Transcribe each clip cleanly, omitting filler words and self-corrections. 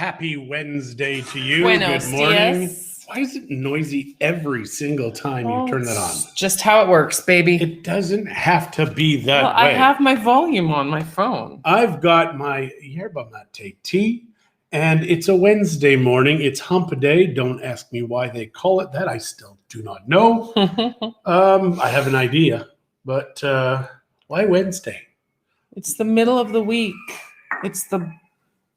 Happy Wednesday to you. Buenos Good morning. dias. Why is it noisy every single time you turn that on? Just how it works, baby. It doesn't have to be that Well, way. I have my volume on my phone. I've got my yerba mate tea, and it's a Wednesday morning. It's hump day. Don't ask me why they call it that. I still do not know. I have an idea, but why Wednesday? It's the middle of the week.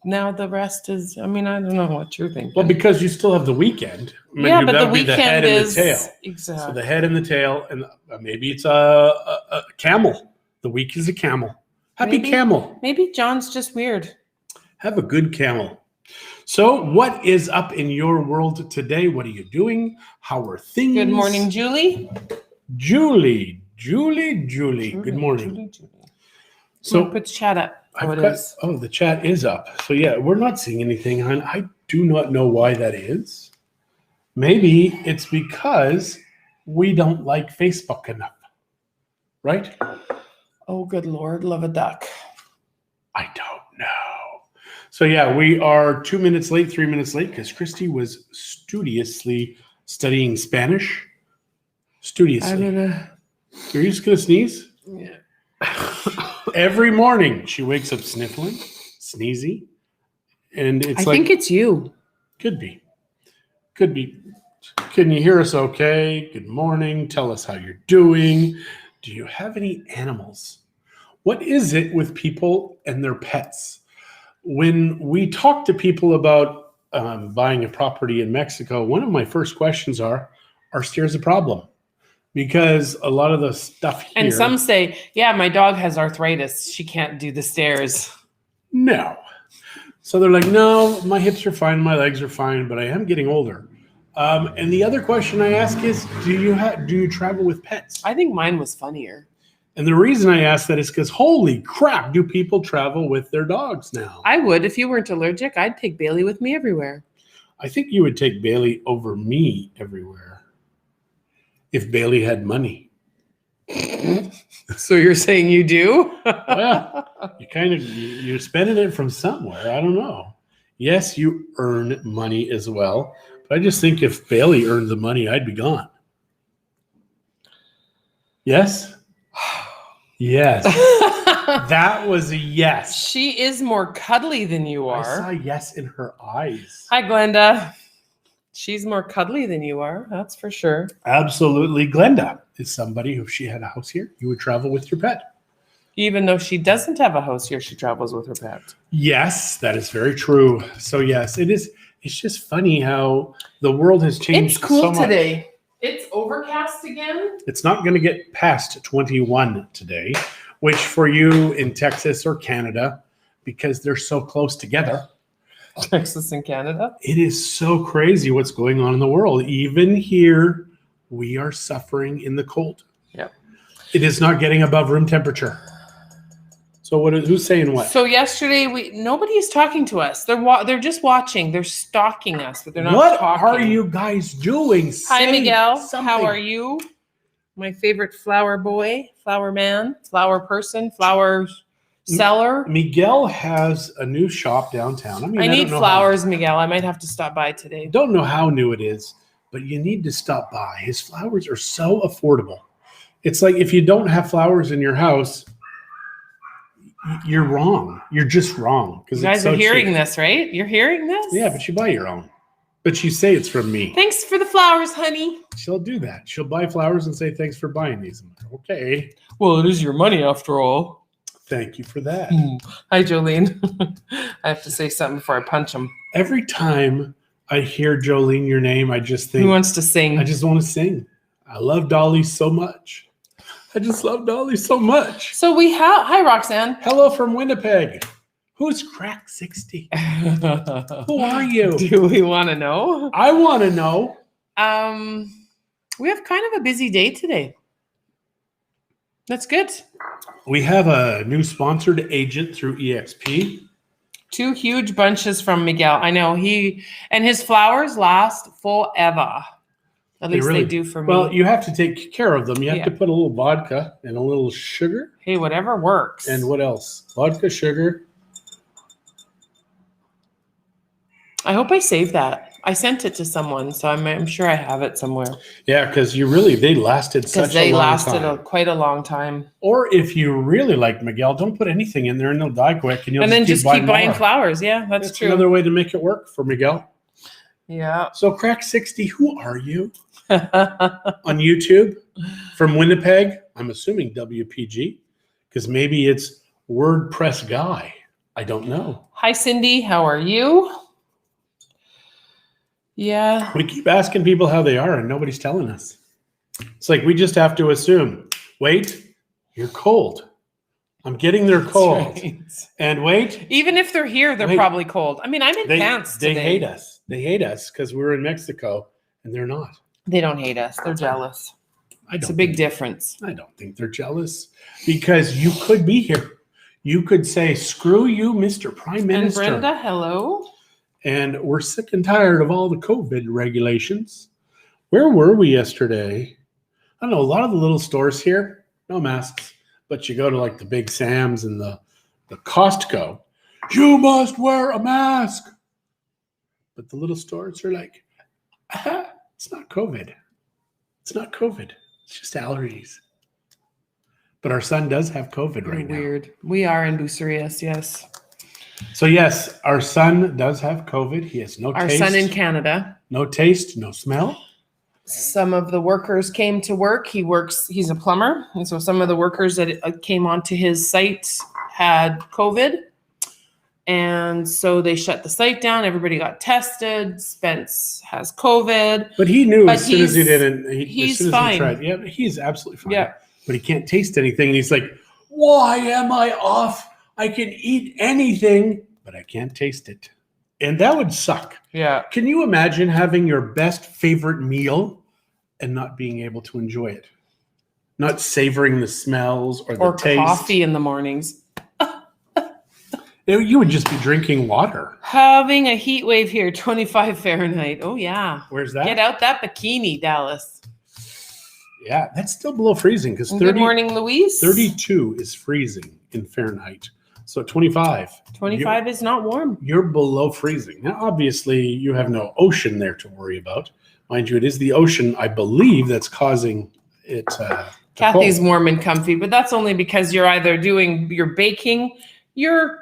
Now the rest is, I don't know what you're thinking. Well, because you still have the weekend. But that the would be weekend the head is and the tail. exactly. So the head and the tail, and maybe it's a camel. The week is a camel. Happy camel. Maybe John's just weird. Have a good camel. So what is up in your world today? What are you doing? How are things? Good morning, Julie. Julie. Good morning. Julie. So put the chat up. The chat is up. So yeah, we're not seeing anything, hon. I do not know why that is. Maybe it's because we don't like Facebook enough, right? Oh, good Lord, love a duck. I don't know. So yeah, we are 2 minutes late, 3 minutes late, because Christie was studiously studying Spanish. Studiously. You're just going to sneeze? Yeah. Every morning she wakes up sniffling, sneezy, and I think it's you. Could be. Can you hear us okay? Good morning. Tell us how you're doing. Do you have any animals? What is it with people and their pets? When we talk to people about buying a property in Mexico, one of my first questions are stairs a problem? Because a lot of the stuff here... And some say, yeah, my dog has arthritis. She can't do the stairs. No. So they're like, no, my hips are fine, my legs are fine, but I am getting older. And the other question I ask is, do you travel with pets? I think mine was funnier. And the reason I ask that is because, holy crap, do people travel with their dogs now? I would. If you weren't allergic, I'd take Bailey with me everywhere. I think you would take Bailey over me everywhere. If Bailey had money. So you're saying you do? Well, you're spending it from somewhere. I don't know. Yes, you earn money as well. But I just think if Bailey earned the money, I'd be gone. Yes? Yes. That was a yes. She is more cuddly than you are. I saw yes in her eyes. Hi, Glenda. She's more cuddly than you are, that's for sure. Absolutely. Glenda is somebody who, if she had a house here, you would travel with your pet. Even though she doesn't have a house here, she travels with her pet. Yes, that is very true. So yes, it is. It's just funny how the world has changed. It's cool so much today. It's overcast again. It's not going to get past 21 today, which for you in Texas or Canada, because they're so close together. Texas and Canada. It is so crazy what's going on in the world. Even here, we are suffering in the cold. Yep. It is not getting above room temperature. So who's saying what? So yesterday, nobody's talking to us. They're just watching. They're stalking us, but they're not what talking. What are you guys doing? Hi, Miguel. Something. How are you? My favorite flower boy, flower man, flower person, flower seller. Miguel has a new shop downtown. I need flowers, Miguel. I might have to stop by today. Don't know how new it is, but you need to stop by. His flowers are so affordable. It's like if you don't have flowers in your house, you're wrong. You're just wrong. You guys are hearing this, right? You're hearing this? Yeah, but you buy your own. But you say it's from me. Thanks for the flowers, honey. She'll do that. She'll buy flowers and say, thanks for buying these. Okay. Well, it is your money after all. Thank you for that. Hi, Jolene. I have to say something before I punch him. Every time I hear Jolene, your name, I just think... Who wants to sing? I just want to sing. I love Dolly so much. I just love Dolly so much. So we have... Hi, Roxanne. Hello from Winnipeg. Who's Crack 60? Who are you? Do we want to know? I want to know. We have kind of a busy day today. That's good. We have a new sponsored agent through EXP. 2 huge bunches from Miguel. I know and his flowers last forever. At least they do for me. Well, you have to take care of them. You have to put a little vodka and a little sugar. Hey, whatever works. And what else? Vodka, sugar. I hope I saved that. I sent it to someone, so I'm sure I have it somewhere. Yeah, because they lasted such a long time. Because they lasted quite a long time. Or if you really like Miguel, don't put anything in there and they'll die quick. And then just keep buying more. flowers. Yeah, that's true. Another way to make it work for Miguel. Yeah. So Crack 60, who are you? On YouTube from Winnipeg. I'm assuming WPG, because maybe it's WordPress guy. I don't know. Hi, Cindy. How are you? Yeah. We keep asking people how they are and nobody's telling us. It's like we just have to assume, wait, you're cold. I'm getting their cold. Right. And wait. Even if they're here, they're probably cold. I mean, I'm in pants today. They hate us. They hate us because we're in Mexico and they're not. They don't hate us. They're jealous. It's a big difference. I don't think they're jealous because you could be here. You could say, screw you, Mr. Prime Minister. And Brenda, hello. And we're sick and tired of all the COVID regulations. Where were we yesterday? I don't know. A lot of the little stores here, no masks. But you go to like the Big Sam's and the Costco, you must wear a mask. But the little stores are like, it's not COVID. It's not COVID. It's just allergies. But our son does have COVID right now. Weird. We are in Bucerius, yes. So yes, our son does have COVID. He has no taste. Our son in Canada. No taste, no smell. Some of the workers came to work. He's a plumber. And so some of the workers that came onto his site had COVID. And so they shut the site down. Everybody got tested. Spence has COVID. But he knew as soon as he didn't. He's fine. Yeah, he's absolutely fine. Yeah. But he can't taste anything. And he's like, why am I off? I can eat anything, but I can't taste it. And that would suck. Yeah. Can you imagine having your best favorite meal and not being able to enjoy it? Not savoring the smells or the taste. Or coffee in the mornings. You would just be drinking water. Having a heat wave here, 25 Fahrenheit. Oh, yeah. Where's that? Get out that bikini, Dallas. Yeah, that's still below freezing. Because good morning, Louise. 32 is freezing in Fahrenheit. So 25. 25 is not warm. You're below freezing. Now, obviously, you have no ocean there to worry about. Mind you, it is the ocean, I believe, that's causing it. Kathy's warm and comfy, but that's only because you're either doing your baking, your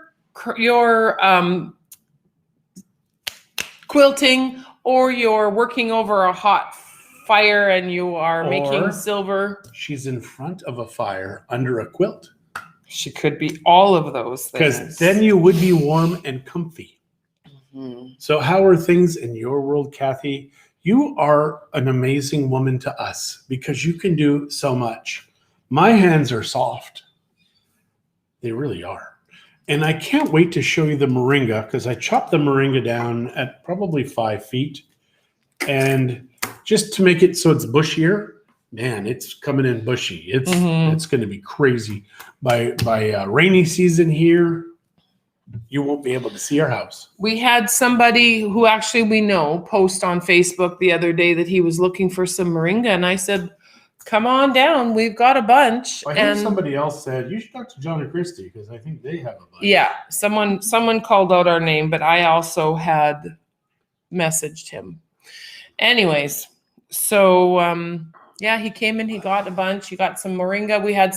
quilting, or you're working over a hot fire and you are making silver. She's in front of a fire under a quilt. She could be all of those things. Because then you would be warm and comfy. Mm-hmm. So how are things in your world, Kathy? You are an amazing woman to us because you can do so much. My hands are soft. They really are. And I can't wait to show you the moringa because I chopped the moringa down at probably 5 feet. And just to make it so it's bushier, man, it's coming in bushy. It's going to be crazy. By rainy season here, you won't be able to see our house. We had somebody who actually we know post on Facebook the other day that he was looking for some moringa. And I said, come on down. We've got a bunch. I think somebody else said, you should talk to John and Christie because I think they have a bunch. Yeah, someone called out our name, but I also had messaged him. Anyways, so yeah, he came in, he got a bunch. He got some moringa. We had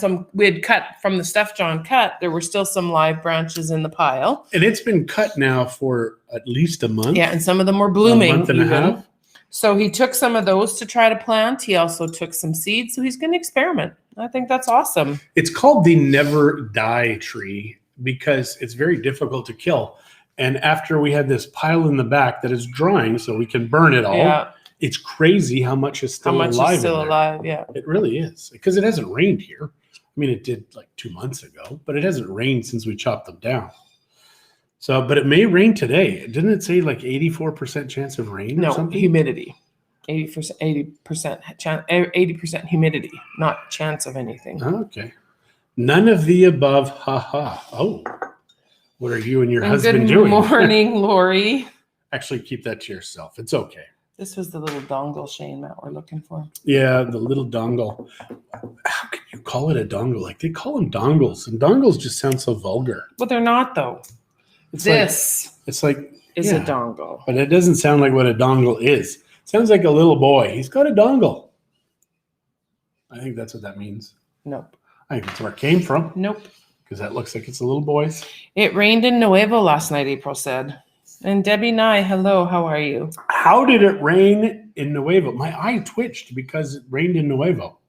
cut from the stuff John cut. There were still some live branches in the pile. And it's been cut now for at least a month. Yeah, and some of them were blooming. A month and a half. So he took some of those to try to plant. He also took some seeds. So he's going to experiment. I think that's awesome. It's called the never die tree because it's very difficult to kill. And after we had this pile in the back that is drying so we can burn it all. Yeah. It's crazy how much is still alive. Yeah. It really is because it hasn't rained here. I mean, it did like 2 months ago, but it hasn't rained since we chopped them down. So, but it may rain today. Didn't it say like 84% chance of rain? No, or something? Humidity. 80% humidity, not chance of anything. Okay. None of the above. Ha ha. Oh, what are you and your husband doing? Good morning, Lori. Actually, keep that to yourself. It's okay. This was the little dongle, Shane, that we're looking for. Yeah, the little dongle. How can you call it a dongle? Like they call them dongles, and dongles just sound so vulgar. Well, they're not though. It's like is a dongle. But it doesn't sound like what a dongle is. It sounds like a little boy. He's got a dongle. I think that's what that means. Nope. I think that's where it came from. Nope. Because that looks like it's a little boy's. It rained in Nuevo last night, April said. And Debbie Nye, hello, how are you? How did it rain in Nuevo? My eye twitched because it rained in Nuevo.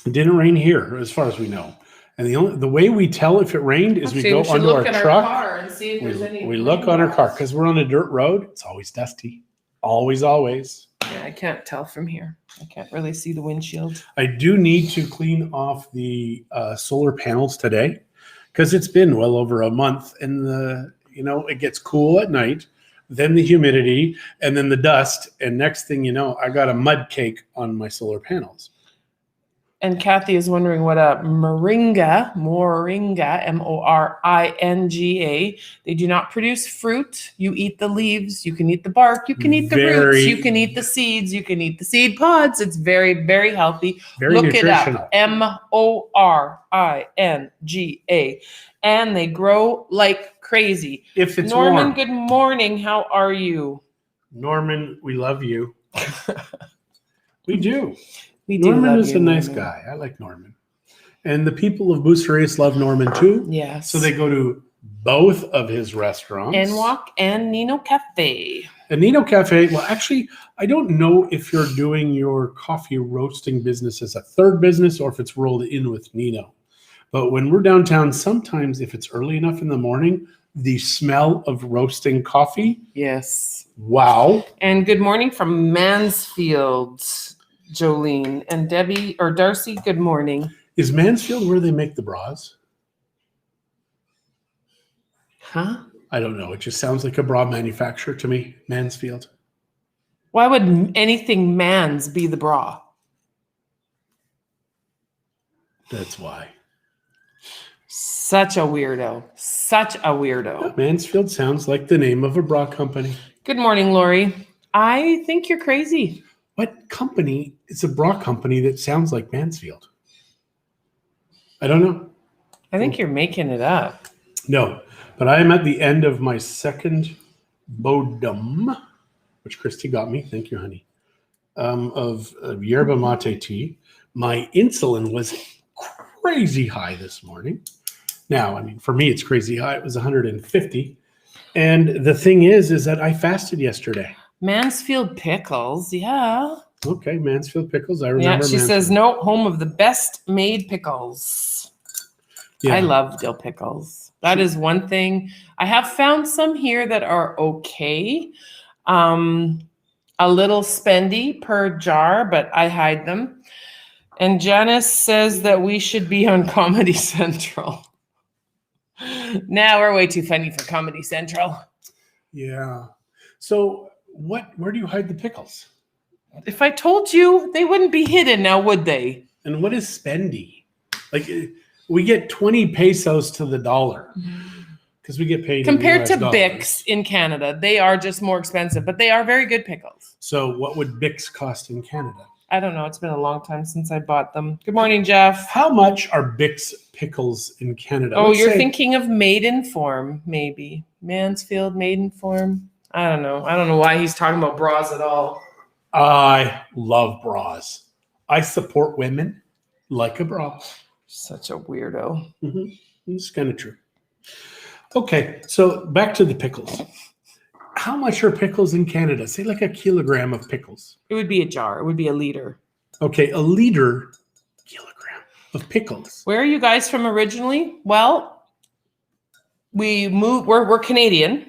It didn't rain here, as far as we know. And the way we tell if it rained is we go onto our truck. And see if there's any We look on our car because we're on a dirt road. It's always dusty. Always, always. Yeah, I can't tell from here. I can't really see the windshield. I do need to clean off the solar panels today because it's been well over a month, and it gets cool at night, then the humidity, and then the dust, and next thing you know, I got a mud cake on my solar panels. And Kathy is wondering what a moringa, M-O-R-I-N-G-A. They do not produce fruit. You eat the leaves. You can eat the bark. You can eat the roots. You can eat the seeds. You can eat the seed pods. It's very, very healthy. Very Look nutritional. it up. M-O-R-I-N-G-A. And they grow like crazy. If it's Norman, warm. good morning. How are you? Norman, we love you. We do. We do Norman love is you, a nice Norman. guy. I like Norman. And the people of Bucerius love Norman too. Yes. So they go to both of his restaurants. Enwalk and Nino Cafe. And Nino Cafe, well, actually, I don't know if you're doing your coffee roasting business as a third business or if it's rolled in with Nino. But when we're downtown, sometimes if it's early enough in the morning, the smell of roasting coffee. Yes. Wow. And good morning from Mansfield, Jolene. And Debbie or Darcy, good morning. Is Mansfield where they make the bras? Huh? I don't know. It just sounds like a bra manufacturer to me, Mansfield. Why would anything man's be the bra? That's why. Such a weirdo. Such a weirdo. Mansfield sounds like the name of a bra company. Good morning, Lori. I think you're crazy. What company is a bra company that sounds like Mansfield? I don't know. I think you're making it up. No, but I am at the end of my second bodum, which Christie got me. Thank you, honey. Of yerba mate tea. My insulin was crazy high this morning. Now, I mean, for me, it's crazy high. It was 150. And the thing is that I fasted yesterday. Mansfield Pickles, yeah. Okay, Mansfield Pickles. I remember. Yeah, she says, no, home of the best made pickles. Yeah. I love dill pickles. That is one thing. I have found some here that are okay. A little spendy per jar, but I hide them. And Janice says that we should be on Comedy Central. Now we're way too funny for Comedy Central. Yeah. So where do you hide the pickles? If I told you, they wouldn't be hidden now, would they? And what is spendy? Like we get 20 pesos to the dollar because we get paid compared in to US dollars. Bix in Canada. They are just more expensive, but they are very good pickles. So what would Bix cost in Canada? I don't know. It's been a long time since I bought them. Good morning, Jeff. How much are Bix pickles in Canada? Oh, Let's you're say- thinking of Maiden Form, maybe. Mansfield Maiden Form. I don't know. I don't know why he's talking about bras at all. I love bras. I support women like a bra. Such a weirdo. It's kind of true. Okay, so back to the pickles. How much are pickles in Canada? Say like a kilogram of pickles. It would be a jar. It would be a liter. Okay, a liter kilogram of pickles. Where are you guys from originally? Well, we moved. We're Canadian.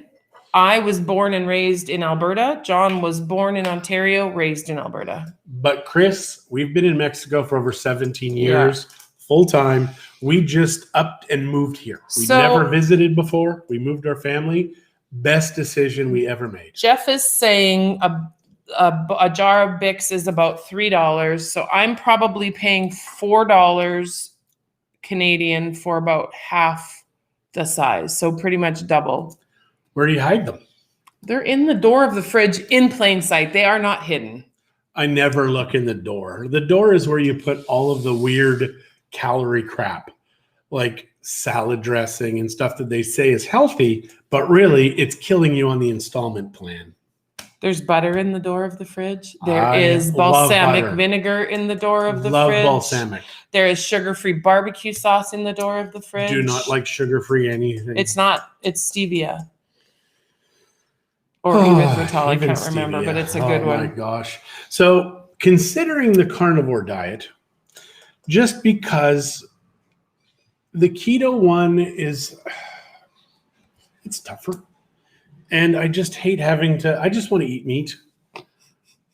I was born and raised in Alberta. John was born in Ontario, raised in Alberta. But Chris, we've been in Mexico for over 17 years, full time. We just upped and moved here. We never visited before. We moved our family. Best decision we ever made. Jeff is saying a jar of Bix is about $3. So I'm probably paying $4 Canadian for about half the size. So pretty much double. Where do you hide them? They're in the door of the fridge in plain sight. They are not hidden. I never look in the door. The door is where you put all of the weird calorie crap. Like salad dressing and stuff that they say is healthy, but really it's killing you on the installment plan. There's butter in the door of the fridge. There I is love balsamic butter. vinegar in the door of the Love fridge. balsamic. There is sugar-free barbecue sauce in the door of the fridge. Do not like sugar-free anything. It's not. It's stevia. Or erythritol. I Even can't remember, stevia. but it's a good one. Oh my gosh. So considering the carnivore diet, just because the keto one it's tougher. And I just hate having to, I just want to eat meat.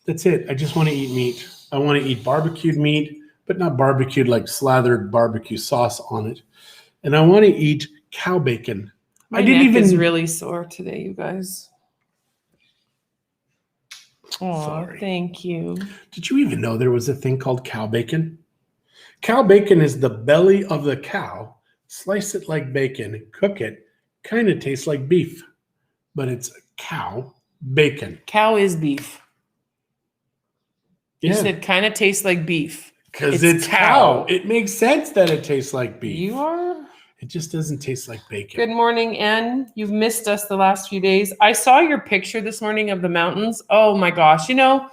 That's it. I just want to eat meat. I want to eat barbecued meat, but not barbecued like slathered barbecue sauce on it. And I want to eat cow bacon. My neck is really sore today, you guys. Oh, thank you. Did you even know there was a thing called cow bacon? Cow bacon is the belly of the cow. Slice it like bacon, cook it. Kind of tastes like beef, but it's cow bacon. Cow is beef. You Yeah. said kind of tastes like beef. Because it's cow. It makes sense that it tastes like beef. You are? It just doesn't taste like bacon. Good morning, Ann. You've missed us the last few days. I saw your picture this morning of the mountains. Oh my gosh. You know,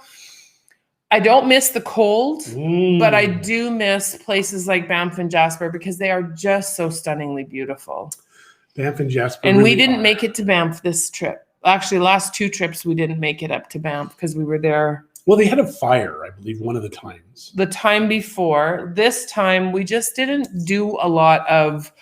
I don't miss the cold, but I do miss places like Banff and Jasper because they are just so stunningly beautiful. Banff and Jasper. And we didn't make it to Banff this trip. Actually, last 2 trips, we didn't make it up to Banff because we were there. Well, they had a fire, I believe, one of the times. The time before. This time, we just didn't do a lot of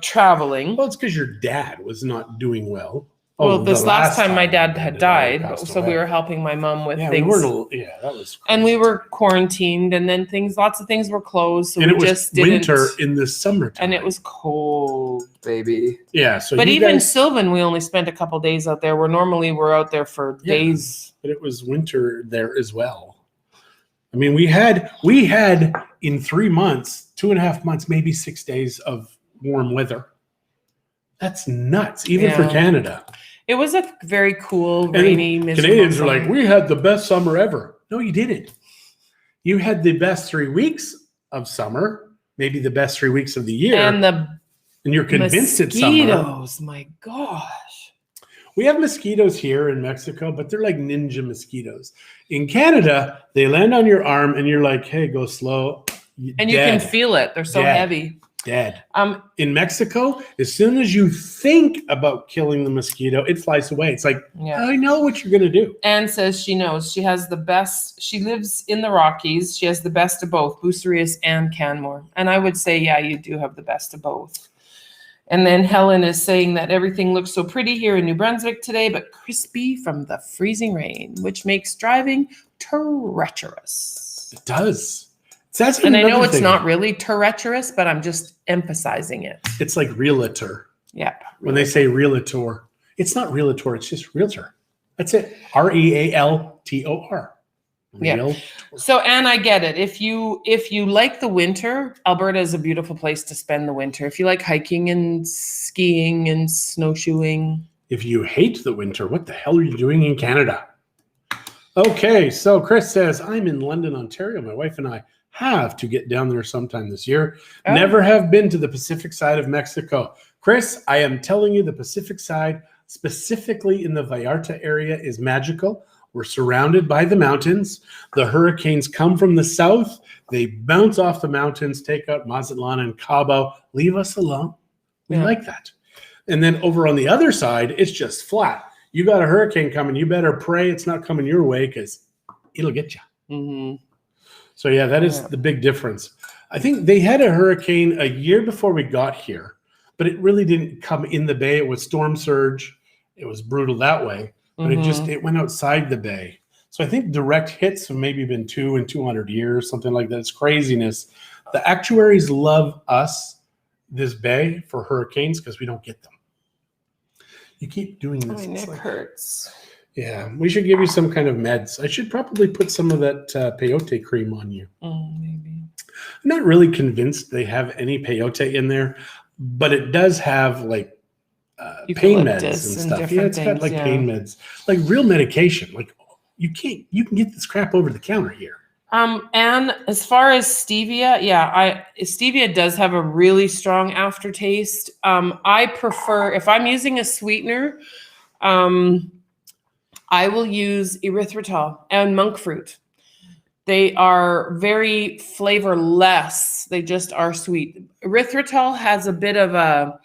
traveling. Well, it's because your dad was not doing well. Well, this last time my dad had died, so we were helping my mom with things. That was crazy. And we were quarantined, and then lots of things were closed, so and we it was just didn't. Winter in the summertime. And it was cold, baby. Yeah, so but even Sylvan, we only spent a couple days out there, where normally we're out there for days. But it was winter there as well. I mean, we had in 3 months, 2.5 months, maybe 6 days of warm weather. That's nuts, even for Canada. It was a very cool, rainy, miserable Canadians summer. are like, we had the best summer ever. No, you didn't. You had the best 3 weeks of summer, maybe the best 3 weeks of the year. And you're convinced it's summer. Mosquitoes, my gosh. We have mosquitoes here in Mexico, but they're like ninja mosquitoes. In Canada, they land on your arm and you're like, hey, go slow. And you can feel it. They're so heavy. Dead. In Mexico, as soon as you think about killing the mosquito, it flies away. It's like, I know what you're going to do. Anne says she knows. She has the best. She lives in the Rockies. She has the best of both, Bucerius and Canmore. And I would say, yeah, you do have the best of both. And then Helen is saying that everything looks so pretty here in New Brunswick today, but crispy from the freezing rain, which makes driving treacherous. It does. And I know it's not really treacherous, but I'm just emphasizing it. It's like realtor. Yeah. When they say realtor, it's not realtor, it's just realtor. That's it. REALTOR. Yeah. So, Anne, I get it. If you like the winter, Alberta is a beautiful place to spend the winter. If you like hiking and skiing and snowshoeing. If you hate the winter, what the hell are you doing in Canada? Okay, so Chris says, I'm in London, Ontario. My wife and I have to get down there sometime this year. Oh. Never have been to the Pacific side of Mexico. Chris, I am telling you, the Pacific side, specifically in the Vallarta area, is magical. We're surrounded by the mountains. The hurricanes come from the south. They bounce off the mountains, take out Mazatlan and Cabo. Leave us alone. We like that. And then over on the other side, it's just flat. You got a hurricane coming. You better pray it's not coming your way because it'll get you. Mm-hmm. So, yeah, that is the big difference. I think they had a hurricane a year before we got here, but it really didn't come in the bay. It was storm surge. It was brutal that way, but it went outside the bay. So I think direct hits have maybe been 2 in 200 years, something like that. It's craziness. The actuaries love us, this bay, for hurricanes because we don't get them. You keep doing this. My neck hurts. Yeah, we should give you some kind of meds. I should probably put some of that peyote cream on you. Maybe. I'm not really convinced they have any peyote in there, but it does have like pain meds and stuff. Yeah, it's got pain meds, like real medication. Like you can get this crap over the counter here. And as far as stevia, stevia does have a really strong aftertaste. I prefer, if I'm using a sweetener, I will use erythritol and monk fruit. They are very flavorless. They just are sweet. Erythritol has a bit of a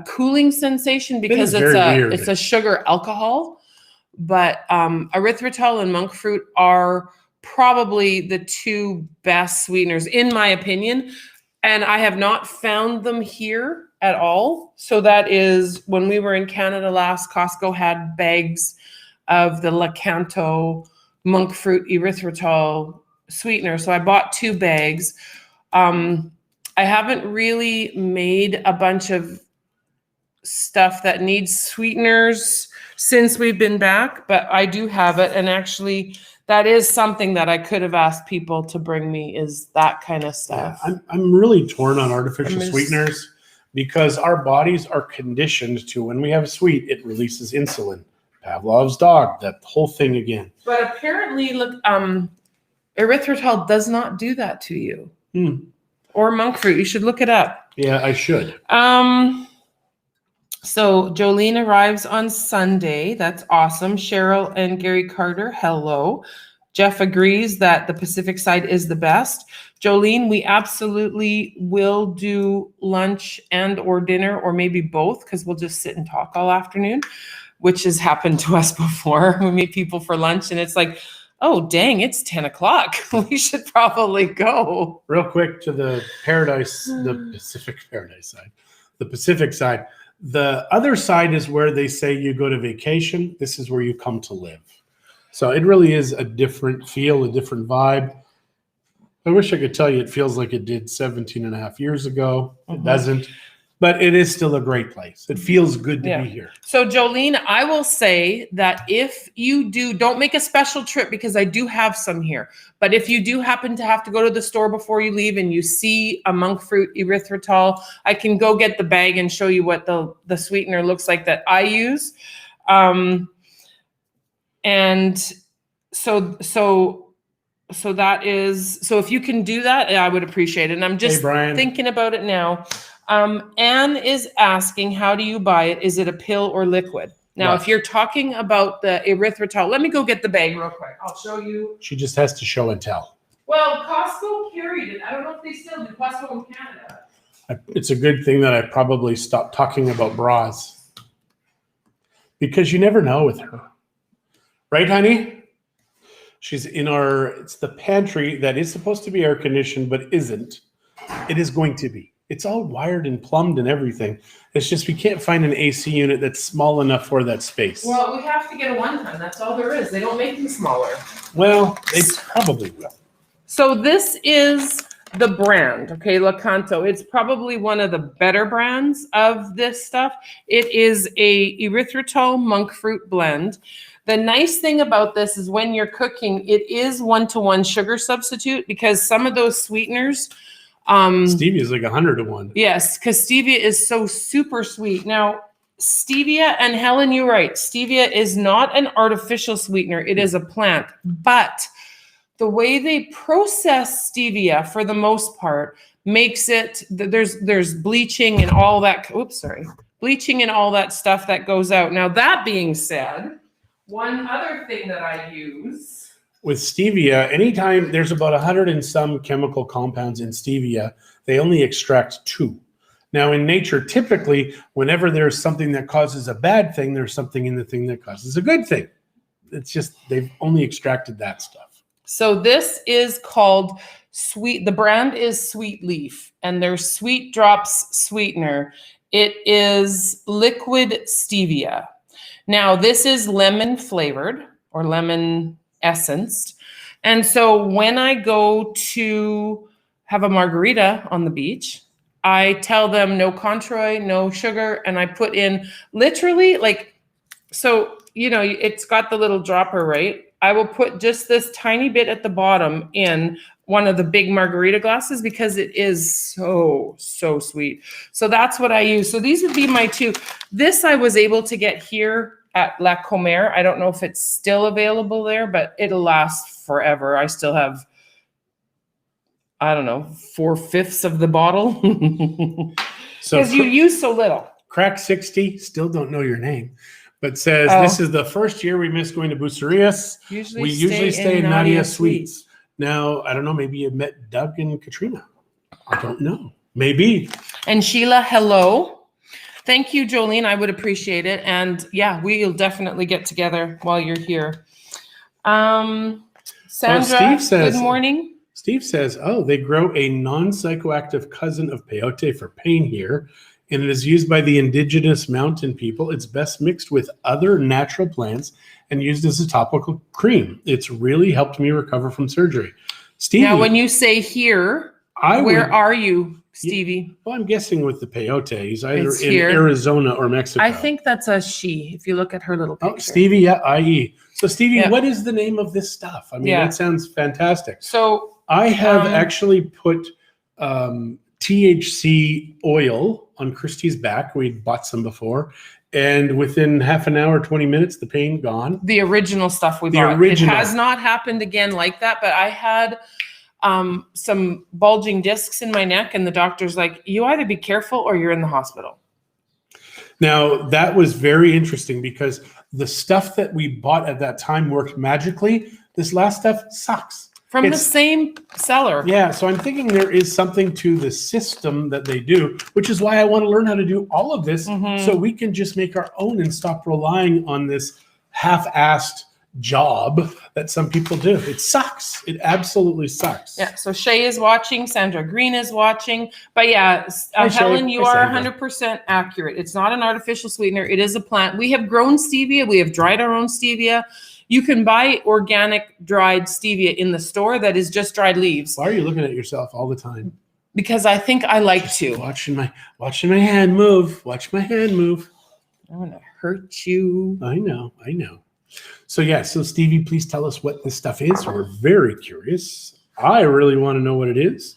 cooling sensation because it's a sugar alcohol. But erythritol and monk fruit are probably the two best sweeteners, in my opinion. And I have not found them here at all. So that is when we were in Canada last, Costco had bags of the Lakanto monk fruit erythritol sweetener. So I bought 2 bags. I haven't really made a bunch of stuff that needs sweeteners since we've been back, but I do have it. And actually that is something that I could have asked people to bring me, is that kind of stuff. Yeah, I'm really torn on artificial sweeteners because our bodies are conditioned to, when we have a sweet, it releases insulin. Pavlov's dog, that whole thing again. But apparently, look, erythritol does not do that to you. Or monk fruit. You should look it up. Yeah, I should. So Jolene arrives on Sunday. That's awesome. Cheryl and Gary Carter, hello. Jeff agrees that the Pacific side is the best. Jolene, we absolutely will do lunch and or dinner, or maybe both, because we'll just sit and talk all afternoon, which has happened to us before. We meet people for lunch and it's like, oh, dang, it's 10 o'clock. We should probably go. Real quick to the Pacific paradise side, the Pacific side. The other side is where they say you go to vacation. This is where you come to live. So it really is a different feel, a different vibe. I wish I could tell you it feels like it did 17 and a half years ago. It doesn't. But it is still a great place. It feels good to be here. So Jolene, I will say that if you don't make a special trip, because I do have some here, but if you do happen to have to go to the store before you leave and you see a monk fruit erythritol, I can go get the bag and show you what the sweetener looks like that I use. And so that is, so if you can do that, I would appreciate it. And I'm just thinking about it now. Anne is asking, how do you buy it? Is it a pill or liquid? Now, if you're talking about the erythritol, let me go get the bag real quick. I'll show you. She just has to show and tell. Well, Costco carried it. I don't know if they still do. Costco in Canada. It's a good thing that I probably stopped talking about bras, because you never know with her. Right, honey? She's in it's the pantry that is supposed to be air conditioned, but isn't. It is going to be. It's all wired and plumbed and everything. It's just we can't find an AC unit that's small enough for that space. Well, we have to get a 1-ton. That's all there is. They don't make them smaller. Well, they probably will. So this is the brand, okay, Lakanto. It's probably one of the better brands of this stuff. It is a erythritol monk fruit blend. The nice thing about this is when you're cooking, it is 1-to-1 sugar substitute, because some of those sweeteners, stevia is like 100-to-1. Yes, because stevia is so super sweet. Now, stevia, and Helen, you're right, stevia is not an artificial sweetener. It is a plant. But the way they process stevia, for the most part, makes it, there's bleaching and all that. Bleaching and all that stuff that goes out. Now, that being said, one other thing that I use with stevia, anytime there's about 100 and some chemical compounds in stevia, they only extract 2. Now, in nature, typically, whenever there's something that causes a bad thing, there's something in the thing that causes a good thing. It's just they've only extracted that stuff. So this is called the brand is Sweet Leaf, and their Sweet Drops sweetener. It is liquid stevia. Now, this is lemon flavored or lemon essenced. And so when I go to have a margarita on the beach, I tell them no Cointreau, no sugar, and I put in literally it's got the little dropper, right? I will put just this tiny bit at the bottom in one of the big margarita glasses because it is so sweet. So that's what I use. So these would be my 2. This I was able to get here at La Comer. I don't know if it's still available there, but it'll last forever. I still have I don't know, 4/5 of the bottle. So Because you use so little. Crack 60, still don't know your name, but says, this is the first year we miss going to Bucerias. We usually stay in Nadia Suites. Now, I don't know, maybe you met Doug and Katrina. I don't know. Maybe. And Sheila, hello. Thank you, Jolene. I would appreciate it. And yeah, we'll definitely get together while you're here. Sandra, Steve says, good morning. Steve says, they grow a non-psychoactive cousin of peyote for pain here, and it is used by the indigenous mountain people. It's best mixed with other natural plants and used as a topical cream. It's really helped me recover from surgery. Stevie, now, when you say here, where are you, Stevie? Well, I'm guessing with the peyote. He's either in Arizona or Mexico. I think that's a she, if you look at her little picture. Oh, Stevie, yeah, IE. So, Stevie, what is the name of this stuff? I mean, that sounds fantastic. So, I have actually put THC oil on Christie's back. We bought some before. And within half an hour, 20 minutes, the pain gone. The original stuff we bought. It has not happened again like that, but I had some bulging discs in my neck, and the doctor's like, you either be careful or you're in the hospital. Now, that was very interesting because the stuff that we bought at that time worked magically. This last stuff sucks. From the same seller. Yeah, so I'm thinking there is something to the system that they do, which is why I want to learn how to do all of this so we can just make our own and stop relying on this half-assed job that some people do. It sucks. It absolutely sucks. Yeah, so Shay is watching. Sandra Green is watching. But yeah, Helen, you are 100% accurate. It's not an artificial sweetener. It is a plant. We have grown stevia. We have dried our own stevia. You can buy organic dried stevia in the store that is just dried leaves. Why are you looking at yourself all the time? Because I think I like to. Watching my hand move. Watch my hand move. I want to hurt you. I know. So Stevie, please tell us what this stuff is. We're very curious. I really want to know what it is.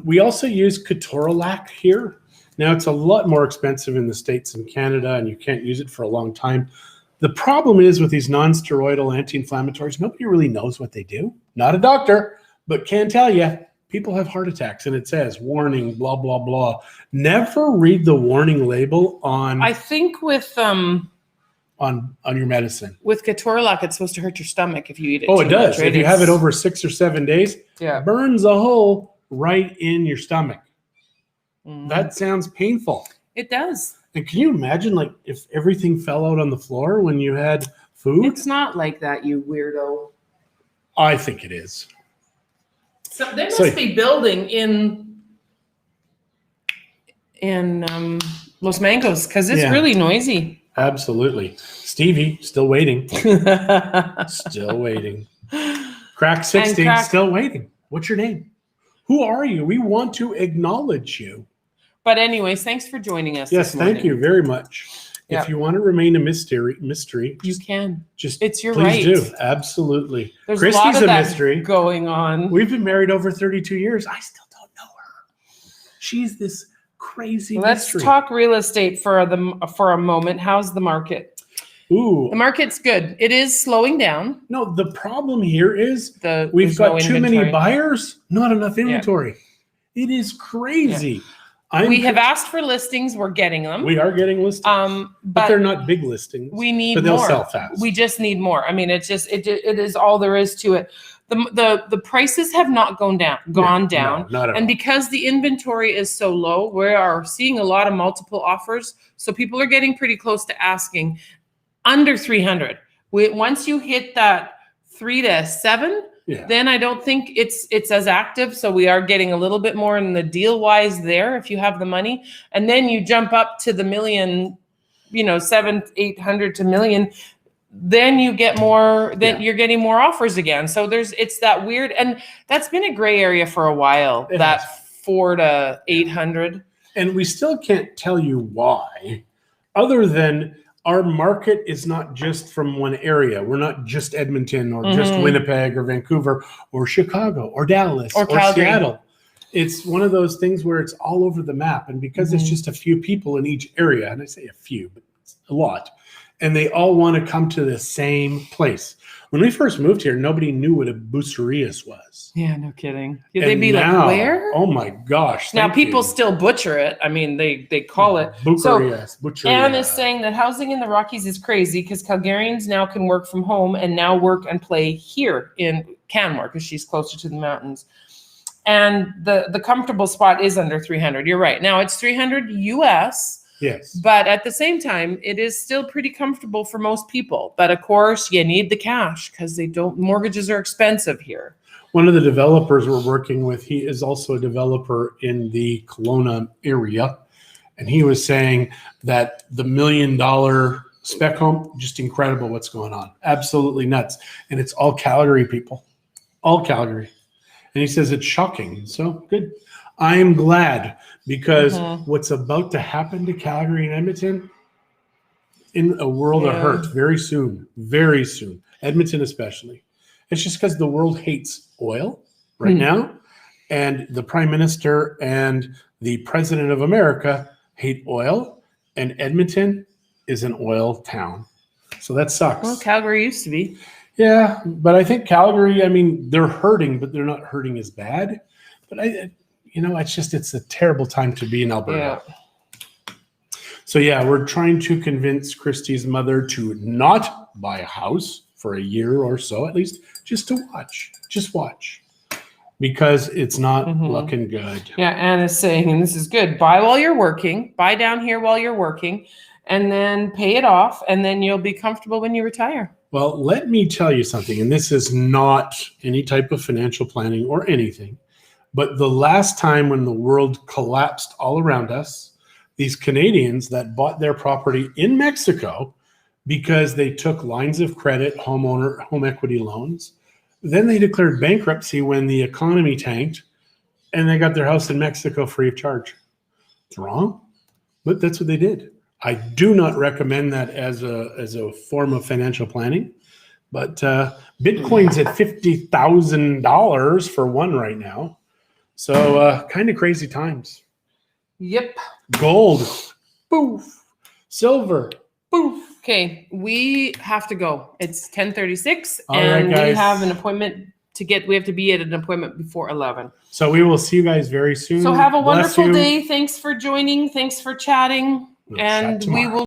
We also use Ketorolac here. Now, it's a lot more expensive in the States and Canada, and you can't use it for a long time. The problem is with these non-steroidal anti-inflammatories, nobody really knows what they do. Not a doctor, but can tell you, people have heart attacks, and it says, warning, blah, blah, blah. Never read the warning label on... I think with... on your medicine. With Ketorolac, it's supposed to hurt your stomach if you eat it. Oh, it does. If you have it over 6 or 7 days, it burns a hole right in your stomach. That sounds painful. It does. And can you imagine, like, if everything fell out on the floor when you had food? It's not like that, you weirdo. I think it is. So they must be building in Los Mangos because it's really noisy. Absolutely. Stevie, still waiting. Still waiting. Crack 60, still waiting. What's your name? Who are you? We want to acknowledge you. But anyways, thanks for joining us. Yes, thank you very much. Yep. If you want to remain a mystery, you can. It's your right. Please do. Absolutely. There's Christie's a mystery going on. We've been married over 32 years. I still don't know her. She's this crazy mystery. Let's talk real estate for a moment. How's the market? Ooh. The market's good. It is slowing down. No, the problem here is we've got too many buyers, not enough inventory. Yeah. It is crazy. Yeah. We have asked for listings. We're getting them. We are getting listings, but they're not big listings. We need more. But they'll sell fast. We just need more. I mean, it is all there is to it. The prices have not gone down. No, not at all. And because the inventory is so low, we are seeing a lot of multiple offers. So people are getting pretty close to asking under 300. Once you hit that 3 to 7. Yeah. Then I don't think it's as active. So we are getting a little bit more in the deal wise there if you have the money. And then you jump up to the million, 700-800 to million. Then you get more, you're getting more offers again. So it's that weird, and that's been a gray area for a while, that 4 to 800. And we still can't tell you why, other than our market is not just from one area. We're not just Edmonton or just Winnipeg or Vancouver or Chicago or Dallas or Seattle. It's one of those things where it's all over the map. And because it's just a few people in each area, and I say a few, but it's a lot, and they all want to come to the same place. When we first moved here, nobody knew what a bucerias was. Yeah, no kidding. They'd And be now, like, where? Oh my gosh. Now thank people you. still butcher it. I mean, they call it. Bucerias. Anne is saying that housing in the Rockies is crazy because Calgarians now can work from home and now work and play here in Canmore because she's closer to the mountains. And the comfortable spot is under 300. You're right. Now it's 300 US. Yes. But at the same time, it is still pretty comfortable for most people. But of course, you need the cash because mortgages are expensive here. One of the developers we're working with, he is also a developer in the Kelowna area. And he was saying that the $1 million spec home, just incredible what's going on. Absolutely nuts. And it's all Calgary people. All Calgary. And he says it's shocking. So good. I am glad because what's about to happen to Calgary and Edmonton in a world of hurt very soon, Edmonton especially. It's just because the world hates oil right now, and the Prime Minister and the President of America hate oil, and Edmonton is an oil town. So that sucks. Well, Calgary used to be. Yeah, but I think Calgary, I mean, they're hurting, but they're not hurting as bad. But it's a terrible time to be in Alberta. Yeah. So we're trying to convince Christie's mother to not buy a house for a year or so, at least, just to watch. Just watch. Because it's not looking good. Yeah, Anne is saying, and this is good, buy while you're working, buy down here while you're working, and then pay it off, and then you'll be comfortable when you retire. Well, let me tell you something, and this is not any type of financial planning or anything. But the last time when the world collapsed all around us, these Canadians that bought their property in Mexico because they took lines of credit, home equity loans, then they declared bankruptcy when the economy tanked, and they got their house in Mexico free of charge. It's wrong, but that's what they did. I do not recommend that as a form of financial planning, but Bitcoin's at $50,000 for one right now. So kind of crazy times. Yep. Gold. Poof. Silver. Poof. Okay, we have to go. It's 10:36, and we have an appointment we have to be at an appointment before 11. So we will see you guys very soon. So have a wonderful day. Thanks for joining. Thanks for chatting. We'll and chat we will